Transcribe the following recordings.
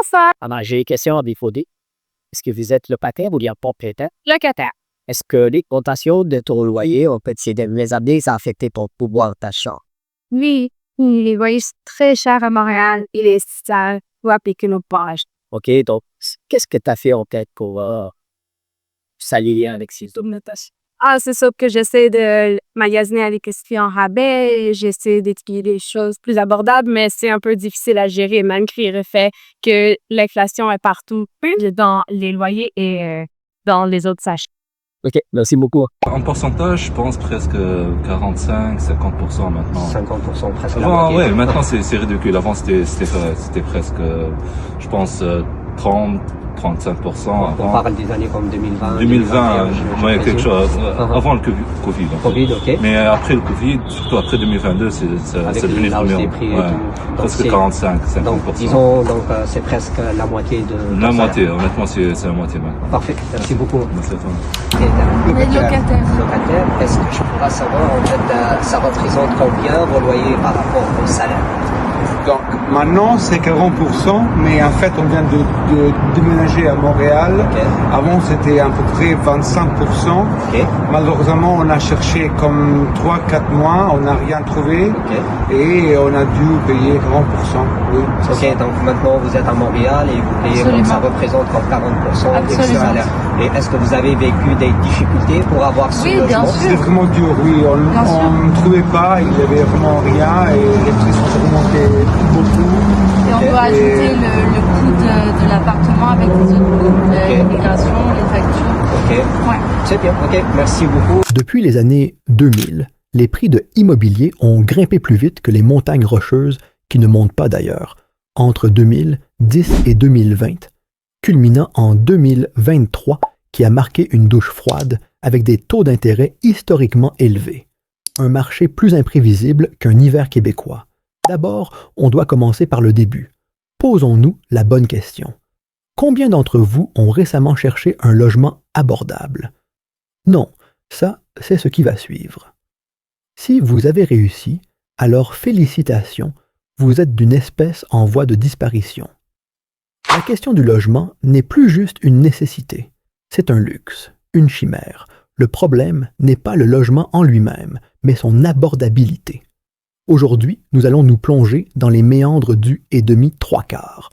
ça. Alors, j'ai une question à vous poser. Est-ce que vous êtes locataire ou bien propriétaire? Locataire. Est-ce que l'augmentation de ton loyer au petit des années, ça a affecté ton pouvoir d'achat? Oui, les loyers sont très chers à Montréal et les salles pour appliquer nos pages. OK, donc, qu'est-ce que tu as fait en tête pour s'allier avec ces augmentations? Ah, c'est sûr que j'essaie de magasiner avec ce qui est en rabais. J'essaie d'étudier des choses plus abordables, mais c'est un peu difficile à gérer malgré le fait que l'inflation est partout dans les loyers et dans les autres achats. OK, merci beaucoup. En pourcentage, je pense presque 45-50% maintenant. 50% presque la Avant, moitié. ouais, maintenant c'est ridicule. Avant, c'était presque, je pense, 30-35%. On Avant. parle des années comme 2020. 2020, je ouais, présume. quelque chose. Uh-huh. Avant le Covid. en fait. Covid, ok. Mais après le Covid, surtout après 2022, c'est Avec devenu la hausse mieux. des prix et Ouais. tout. Donc, Presque c'est- 45-50%. Donc, disons, c'est presque la moitié de. La ton moitié, salaire. honnêtement, c'est la moitié maintenant. Parfait, merci beaucoup. Merci à toi. Locataire, est-ce que je pourrais savoir, en fait, ça représente combien vos loyers par rapport au salaire? Donc maintenant c'est 40%, mais en fait on vient de déménager à Montréal. Ok. Avant c'était à peu près 25%. Ok. Malheureusement on a cherché comme 3-4 mois, on n'a rien trouvé Ok. et on a dû payer 40%. Oui, c'est Ok, ça. donc maintenant vous êtes à Montréal et vous payez, donc ça représente comme 40% de Absolument. salaire. Et est-ce que vous avez vécu des difficultés pour avoir ce Oui, logement? bien sûr. C'était vraiment dur, oui. On ne trouvait pas, il n'y avait vraiment rien et les prix sont remontés beaucoup. Et on doit ajouter le coût de l'appartement avec les autres coûts, l'immigration, les factures. Ok, Ouais. c'est bien, ok, merci beaucoup. Depuis les années 2000, les prix de immobilier ont grimpé plus vite que les montagnes rocheuses qui ne montent pas d'ailleurs, entre 2010 et 2020, culminant en 2023 qui a marqué une douche froide avec des taux d'intérêt historiquement élevés. Un marché plus imprévisible qu'un hiver québécois. D'abord, on doit commencer par le début. Posons-nous la bonne question. Combien d'entre vous ont récemment cherché un logement abordable? Non, ça, c'est ce qui va suivre. Si vous avez réussi, alors félicitations, vous êtes d'une espèce en voie de disparition. La question du logement n'est plus juste une nécessité, c'est un luxe, une chimère. Le problème n'est pas le logement en lui-même, mais son abordabilité. Aujourd'hui, nous allons nous plonger dans les méandres du et demi trois quarts.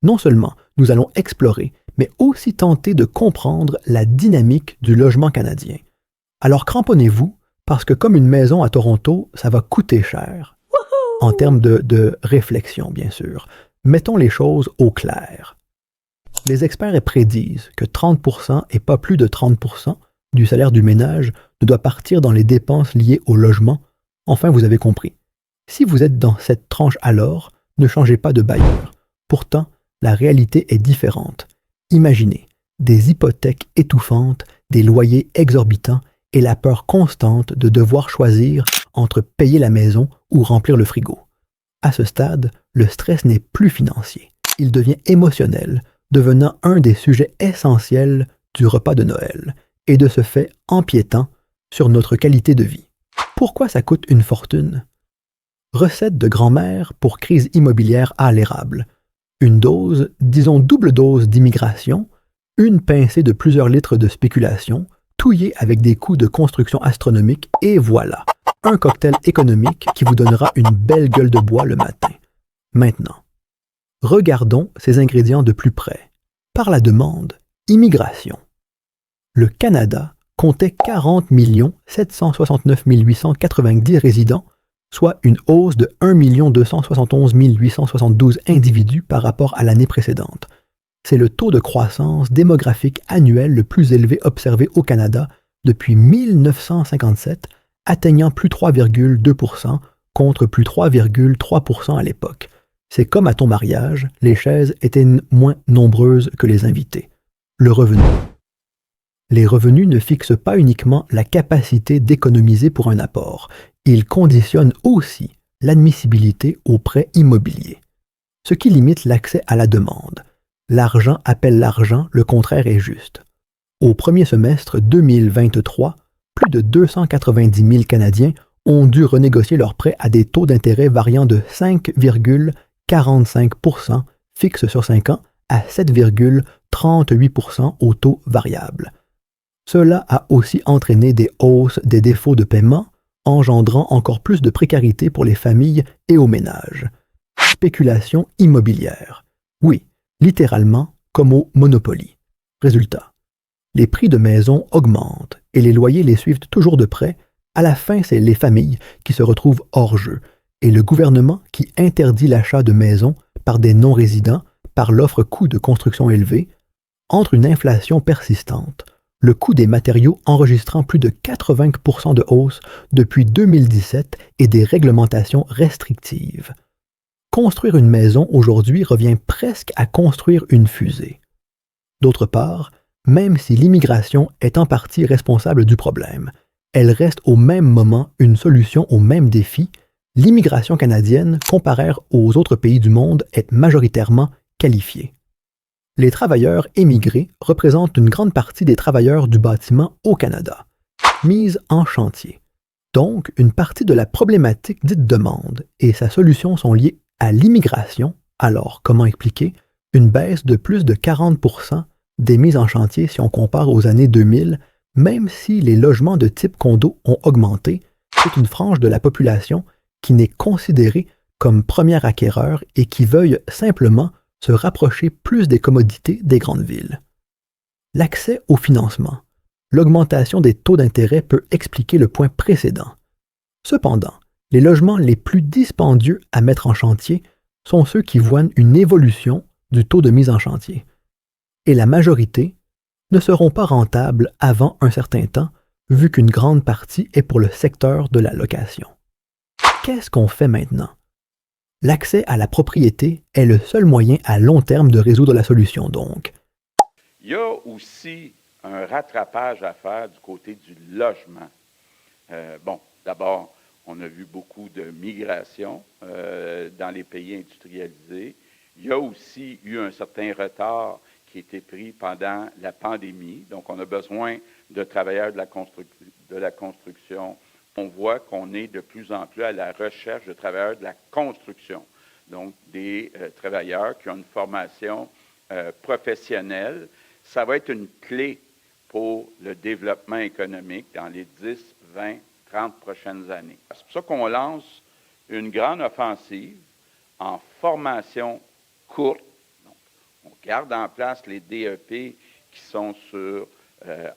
Non seulement nous allons explorer, mais aussi tenter de comprendre la dynamique du logement canadien. Alors cramponnez-vous, parce que comme une maison à Toronto, ça va coûter cher. En termes de réflexion, bien sûr. Mettons les choses au clair. Les experts prédisent que 30% et pas plus de 30% du salaire du ménage ne doit partir dans les dépenses liées au logement. Enfin, vous avez compris. Si vous êtes dans cette tranche alors, ne changez pas de bailleur. Pourtant, la réalité est différente. Imaginez des hypothèques étouffantes, des loyers exorbitants et la peur constante de devoir choisir entre payer la maison ou remplir le frigo. À ce stade, le stress n'est plus financier. Il devient émotionnel, devenant un des sujets essentiels du repas de Noël, et de ce fait empiétant sur notre qualité de vie. Pourquoi ça coûte une fortune? Recette de grand-mère pour crise immobilière à l'érable. Une dose, disons double dose d'immigration, une pincée de plusieurs litres de spéculation, touillée avec des coûts de construction astronomiques, et voilà, un cocktail économique qui vous donnera une belle gueule de bois le matin. Maintenant, regardons ces ingrédients de plus près. Par la demande, immigration. Le Canada comptait 40 769 890 résidents, soit une hausse de 1 271 872 individus par rapport à l'année précédente. C'est le taux de croissance démographique annuel le plus élevé observé au Canada depuis 1957, atteignant plus 3,2% contre plus 3,3% à l'époque. C'est comme à ton mariage, les chaises étaient moins nombreuses que les invités. Le revenu. Les revenus ne fixent pas uniquement la capacité d'économiser pour un apport, ils conditionnent aussi l'admissibilité au prêt immobilier, ce qui limite l'accès à la demande. L'argent appelle l'argent, le contraire est juste. Au premier semestre 2023, plus de 290 000 Canadiens ont dû renégocier leurs prêts à des taux d'intérêt variant de 5,45% fixes sur 5 ans à 7,38% au taux variable. Cela a aussi entraîné des hausses des défauts de paiement, engendrant encore plus de précarité pour les familles et aux ménages. Spéculation immobilière. Oui, littéralement comme au Monopoly. Résultat, les prix de maisons augmentent et les loyers les suivent toujours de près. À la fin, c'est les familles qui se retrouvent hors jeu et le gouvernement qui interdit l'achat de maisons par des non-résidents par l'offre coût de construction élevé, entre une inflation persistante, le coût des matériaux enregistrant plus de 80% de hausse depuis 2017 et des réglementations restrictives. Construire une maison aujourd'hui revient presque à construire une fusée. D'autre part, même si l'immigration est en partie responsable du problème, elle reste au même moment une solution aux mêmes défis. L'immigration canadienne, comparée aux autres pays du monde, est majoritairement qualifiée. Les travailleurs émigrés représentent une grande partie des travailleurs du bâtiment au Canada, mise en chantier. Donc, une partie de la problématique dite demande et sa solution sont liées à l'immigration. Alors, comment expliquer une baisse de plus de 40% des mises en chantier si on compare aux années 2000, même si les logements de type condo ont augmenté, c'est une frange de la population qui n'est considérée comme premier acquéreur et qui veuille simplement se rapprocher plus des commodités des grandes villes. L'accès au financement. L'augmentation des taux d'intérêt peut expliquer le point précédent. Cependant, les logements les plus dispendieux à mettre en chantier sont ceux qui voient une évolution du taux de mise en chantier. Et la majorité ne seront pas rentables avant un certain temps, vu qu'une grande partie est pour le secteur de la location. Qu'est-ce qu'on fait maintenant? L'accès à la propriété est le seul moyen à long terme de résoudre la solution, donc. Il y a aussi un rattrapage à faire du côté du logement. D'abord, on a vu beaucoup de migration dans les pays industrialisés. Il y a aussi eu un certain retard qui a été pris pendant la pandémie. Donc, on a besoin de travailleurs de la construction. On voit qu'on est de plus en plus à la recherche de travailleurs de la construction. Donc, des travailleurs qui ont une formation professionnelle. Ça va être une clé pour le développement économique dans les 10, 20, 30 prochaines années. C'est pour ça qu'on lance une grande offensive en formation courte. Donc, on garde en place les DEP qui sont sur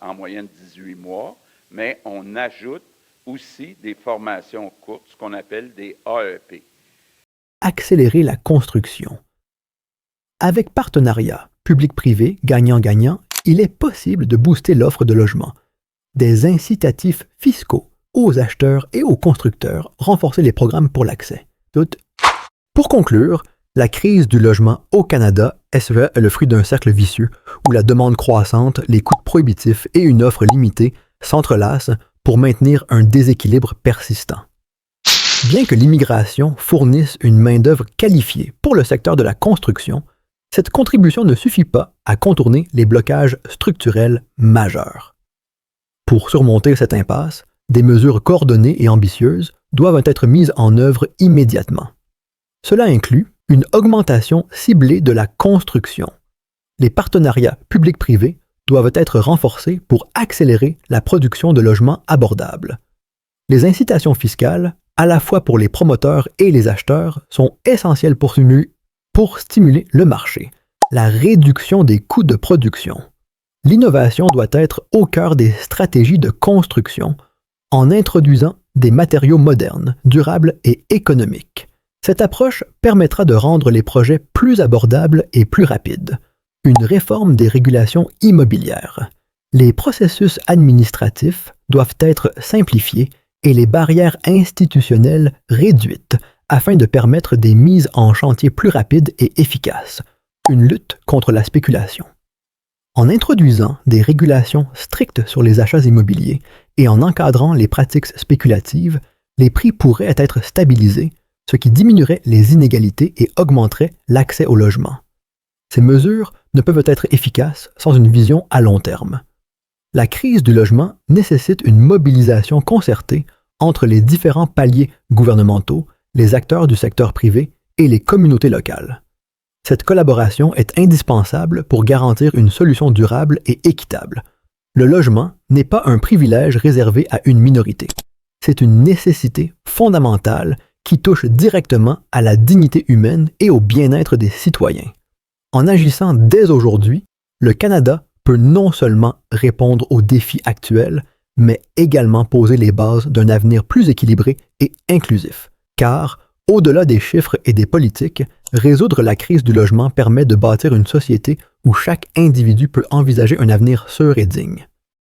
en moyenne 18 mois, mais on ajoute aussi des formations courtes, ce qu'on appelle des AEP. Accélérer la construction. Avec partenariat public-privé gagnant-gagnant, il est possible de booster l'offre de logement. Des incitatifs fiscaux aux acheteurs et aux constructeurs, renforcer les programmes pour l'accès. Pour conclure, la crise du logement au Canada est le fruit d'un cercle vicieux où la demande croissante, les coûts prohibitifs et une offre limitée s'entrelacent pour maintenir un déséquilibre persistant. Bien que l'immigration fournisse une main-d'œuvre qualifiée pour le secteur de la construction, cette contribution ne suffit pas à contourner les blocages structurels majeurs. Pour surmonter cette impasse, des mesures coordonnées et ambitieuses doivent être mises en œuvre immédiatement. Cela inclut une augmentation ciblée de la construction. Les partenariats publics-privés doivent être renforcés pour accélérer la production de logements abordables. Les incitations fiscales, à la fois pour les promoteurs et les acheteurs, sont essentielles pour stimuler le marché. La réduction des coûts de production. L'innovation doit être au cœur des stratégies de construction en introduisant des matériaux modernes, durables et économiques. Cette approche permettra de rendre les projets plus abordables et plus rapides. Une réforme des régulations immobilières. Les processus administratifs doivent être simplifiés et les barrières institutionnelles réduites afin de permettre des mises en chantier plus rapides et efficaces. Une lutte contre la spéculation. En introduisant des régulations strictes sur les achats immobiliers et en encadrant les pratiques spéculatives, les prix pourraient être stabilisés, ce qui diminuerait les inégalités et augmenterait l'accès au logement. Ces mesures ne peuvent être efficaces sans une vision à long terme. La crise du logement nécessite une mobilisation concertée entre les différents paliers gouvernementaux, les acteurs du secteur privé et les communautés locales. Cette collaboration est indispensable pour garantir une solution durable et équitable. Le logement n'est pas un privilège réservé à une minorité. C'est une nécessité fondamentale qui touche directement à la dignité humaine et au bien-être des citoyens. En agissant dès aujourd'hui, le Canada peut non seulement répondre aux défis actuels, mais également poser les bases d'un avenir plus équilibré et inclusif. Car, au-delà des chiffres et des politiques, résoudre la crise du logement permet de bâtir une société où chaque individu peut envisager un avenir sûr et digne.